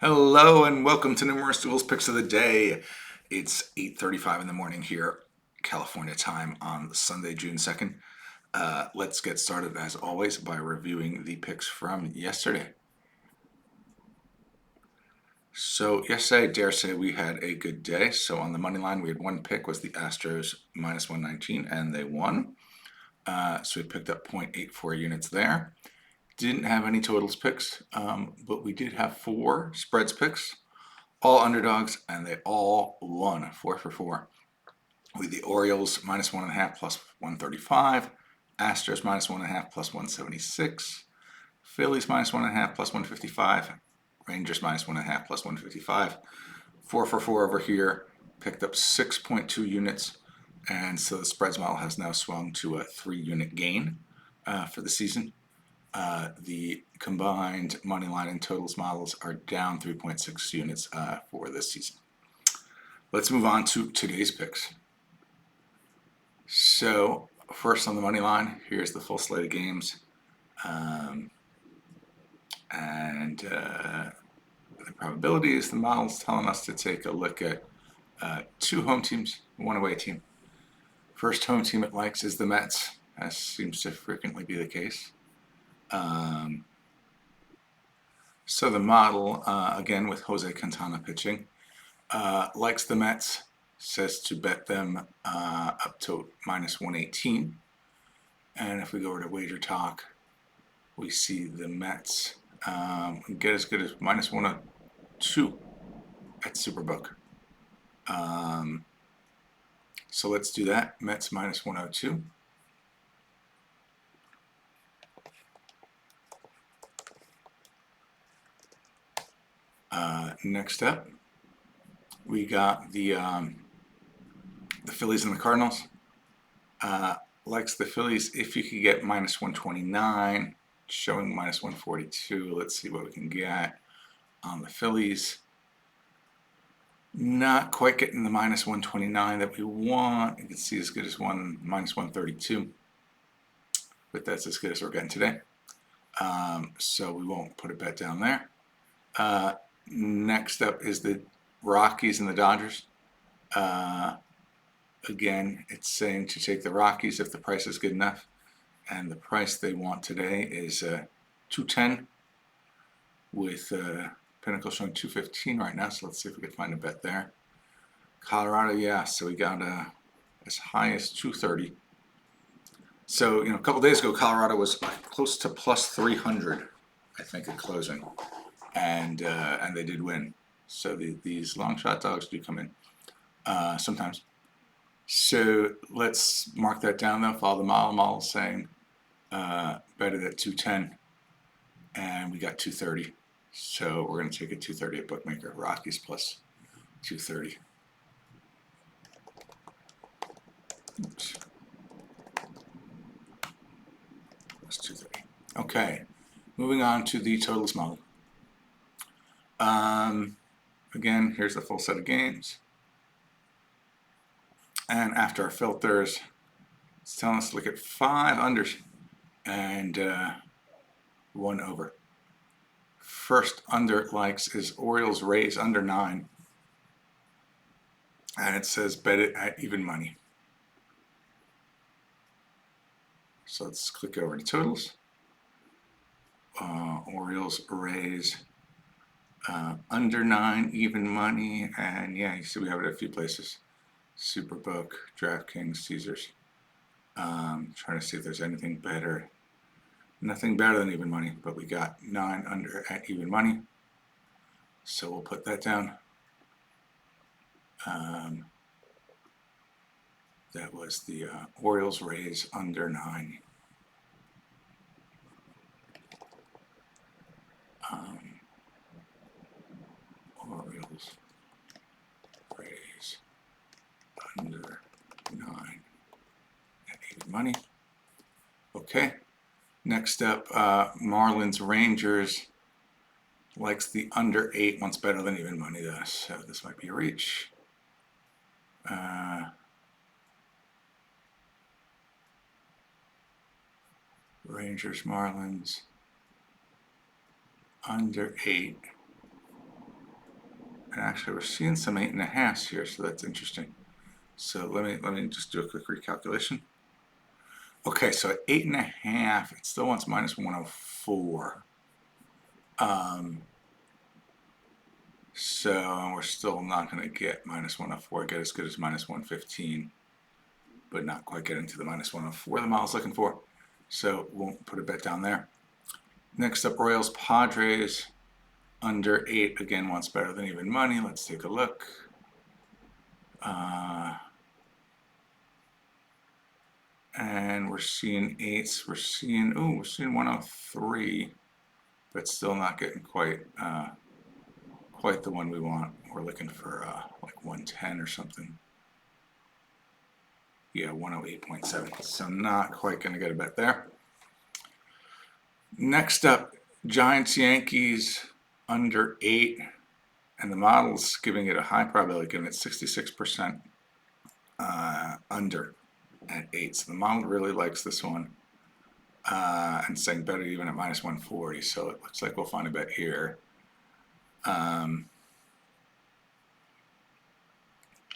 Hello and welcome to Numerous Duels Picks of the Day. It's 8:35 in the morning here, California time on Sunday, June 2nd. Let's get started as always by reviewing the picks from yesterday. So yesterday, I dare say we had a good day. So on the money line, we had one pick was the Astros minus 119 and they won. So we picked up 0.84 units there. Didn't have any totals picks, but we did have four spreads picks. All underdogs, and they all won 4 for 4. With the Orioles minus 1.5 plus 135, Astros minus 1.5 plus 176, Phillies minus 1.5 plus 155, Rangers minus 1.5 plus 155. 4 for 4 over here, picked up 6.2 units, and so the spreads model has now swung to a 3-unit gain for the season. The combined money line and totals models are down 3.6 units for this season. Let's move on to today's picks. So first on the money line, here's the full slate of games. The probabilities, the model's telling us to take a look at two home teams, one away team. First home team it likes is the Mets, as seems to frequently be the case. So the model, again with Jose Quintana pitching, likes the Mets, says to bet them up to minus 118. And if we go over to Wager Talk, we see the Mets get as good as minus 102 at Superbook. So let's do that. Mets minus 102. Next up, we got the Phillies and the Cardinals. Likes the Phillies if you could get minus 129, showing minus 142. Let's see what we can get on the Phillies. Not quite getting the minus 129 that we want. You can see as good as minus 132, but that's as good as we're getting today. So we won't put a bet down there. Next up is the Rockies and the Dodgers. Again, it's saying to take the Rockies if the price is good enough, and the price they want today is 210, with Pinnacle showing 215 right now. So let's see if we can find a bet there. Colorado, yeah. So we got as high as 230. So a couple days ago, Colorado was close to plus 300, I think, at closing, and they did win. So these long shot dogs do come in sometimes. So let's mark that down though. Follow the model. Model saying bet it at 210, and we got 230. So we're going to take a 230 at bookmaker. Rockies plus 230. Oops. Plus 230. Okay, moving on to the totals model. Again, here's the full set of games. And after our filters, it's telling us to look at 5 unders and 1 over. First under it likes is Orioles Rays under 9. And it says bet it at even money. So let's click over to totals. Orioles Rays under 9, even money. And yeah, you see we have it at a few places. Superbook, DraftKings, Caesars. Trying to see if there's anything better. Nothing better than even money, but we got 9 under at even money. So we'll put that down. That was the Orioles Rays under 9. Orioles Rays under 9 at even money. Okay. Next up, Marlins Rangers likes the under 8. Wants better than even money though, so this might be a reach. Rangers Marlins under 8. And actually, we're seeing some 8.5s here, so that's interesting. So let me just do a quick recalculation. Okay, so at 8.5, it still wants minus 104. So we're still not going to get minus 104, get as good as minus 115, but not quite getting to the minus 104 the model's looking for. So we'll put a bet down there. Next up, Royals Padres under 8 again wants better than even money. Let's take a look. And we're seeing 8s. We're seeing 103, but still not getting quite the one we want. We're looking for like 110 or something. Yeah, 108.7. So not quite going to get a bet there. Next up, Giants Yankees under 8, and the model's giving it a high probability, giving it 66% under at 8. So the model really likes this one, and saying better even at minus 140. So it looks like we'll find a bet here.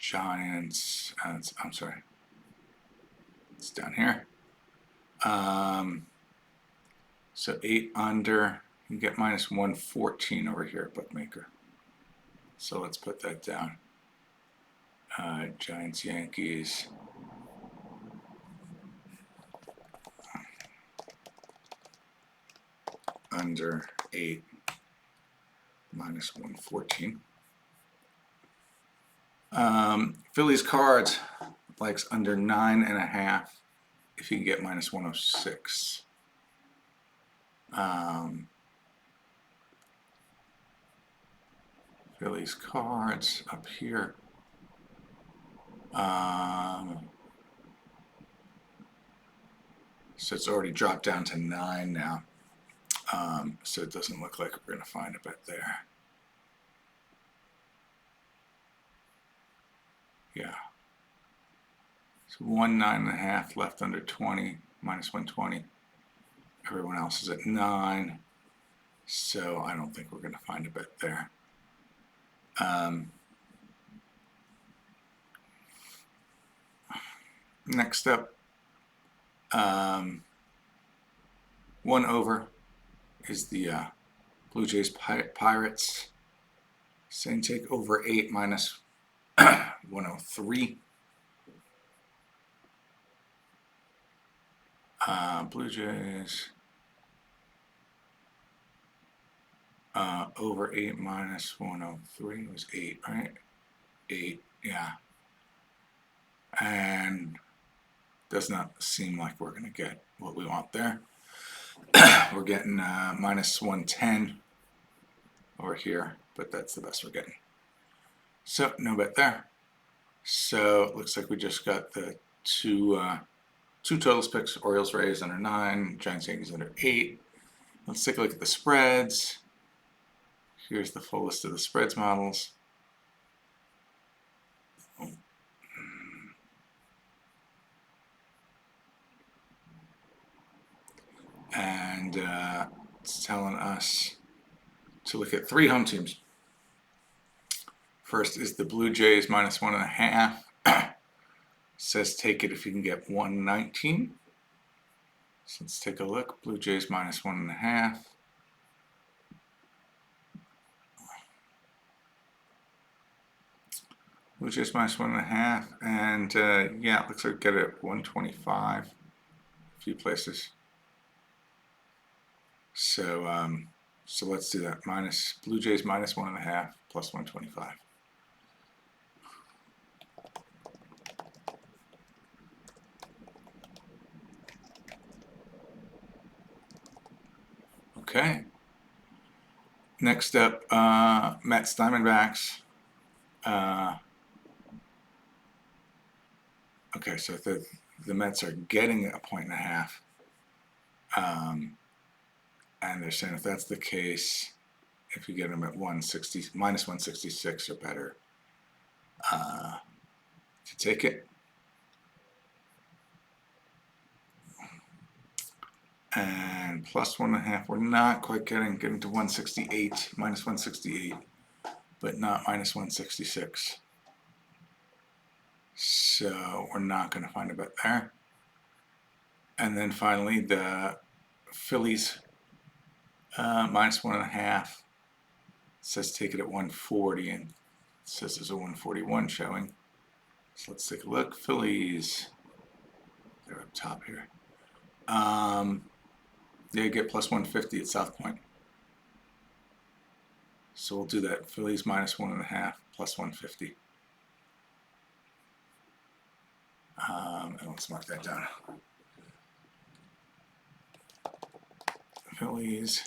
Giants, I'm sorry, it's down here. So 8 under, you get minus 114 over here at Bookmaker. So let's put that down. Giants, Yankees. Under 8, minus 114. Phillies Cards likes under 9.5 if you can get minus 106. Phillies Cards up here. So it's already dropped down to 9 now. So it doesn't look like we're going to find a bet there. Yeah. So 9.5 left under 20, minus 120. Everyone else is at 9. So I don't think we're going to find a bet there. Next up, 1 over is the Blue Jays Pirates. Saying take over 8 minus 103. Blue Jays over 8 minus 103 was 8, right? 8, yeah. And does not seem like we're going to get what we want there. We're getting minus 110 over here, but that's the best we're getting. So no bet there. So it looks like we just got the two totals picks: Orioles Rays under 9, Giants Yankees under 8. Let's take a look at the spreads. Here's the full list of the spreads models. And it's telling us to look at 3 home teams. First is the Blue Jays minus 1.5. Says take it if you can get 119. So let's take a look. Blue Jays minus 1.5. Blue Jays minus 1.5. And yeah, it looks like we get it at 125. A few places. So so let's do that. Blue Jays minus 1.5 plus 125. Okay. Next up, Mets Diamondbacks. Okay, so the Mets are getting a 1.5. And they're saying if that's the case, if you get them at minus 166 or better, to take it. And plus 1.5, we're not quite getting to 168, minus 168. but not minus 166. So we're not going to find a bet there. And then finally the Phillies minus 1.5. It says take it at 140, and it says there's a 141 showing. So let's take a look. Phillies, they're up top here. They get plus 150 at South Point. So we'll do that. Phillies minus 1.5 plus 150. And let's mark that down. Phillies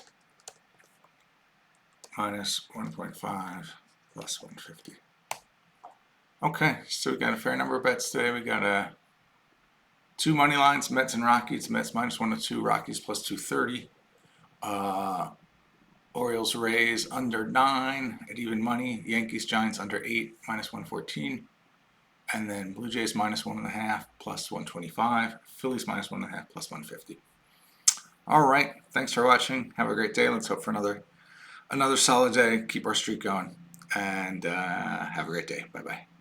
minus 1.5 plus 150. Okay, so we got a fair number of bets today. We got 2 money lines, Mets and Rockies. Mets minus 102, Rockies plus 230. Orioles Rays under 9 at even money. Yankees Giants under 8 minus 114. And then Blue Jays minus 1.5 plus 125. Phillies minus 1.5 plus 150. All right, thanks for watching. Have a great day. Let's hope for another solid day. Keep our streak going, and have a great day. Bye bye.